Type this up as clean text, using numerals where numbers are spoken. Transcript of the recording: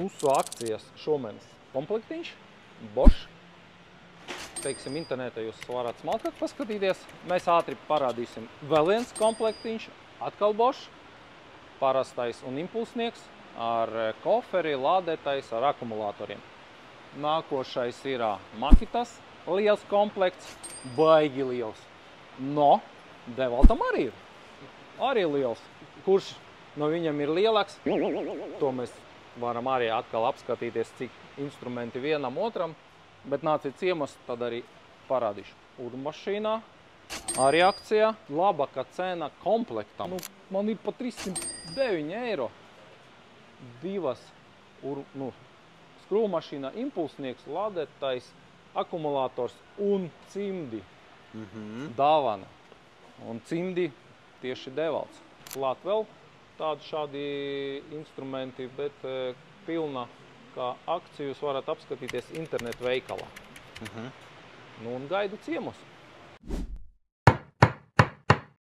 Mūsu akcijas šomēnes komplektiņš, Bosch. Teiksim, internetā jūs varat smalkāk paskatīties. Mēs ātri parādīsim vēl viens komplektiņš, atkal Bosch, parastais un impulsnieks ar koferi, lādētais ar akumulatoriem. Nākošais ir Makitas, liels komplekts, baigi liels. No, Devaltam arī ir. Arī liels. Kurš no viņam ir lielāks, to mēs varam arī atkal apskatīties, cik instrumenti vienam otram. Bet nāciet ciemos, tad arī parādīšu. Urmašīnā, arī akcijā, labākā cena komplektam. Nu, man ir pa 309 eiro. Divas skrūvmašīnā, impulsnieks, lādētais, akumulators un cimdi. Dāvana. Un cimdi tieši Devalts. Klāt vēl šādi instrumenti, bet pilna kā akciju jūs varat apskatīties internetu veikalā. Nu un gaidu ciemos.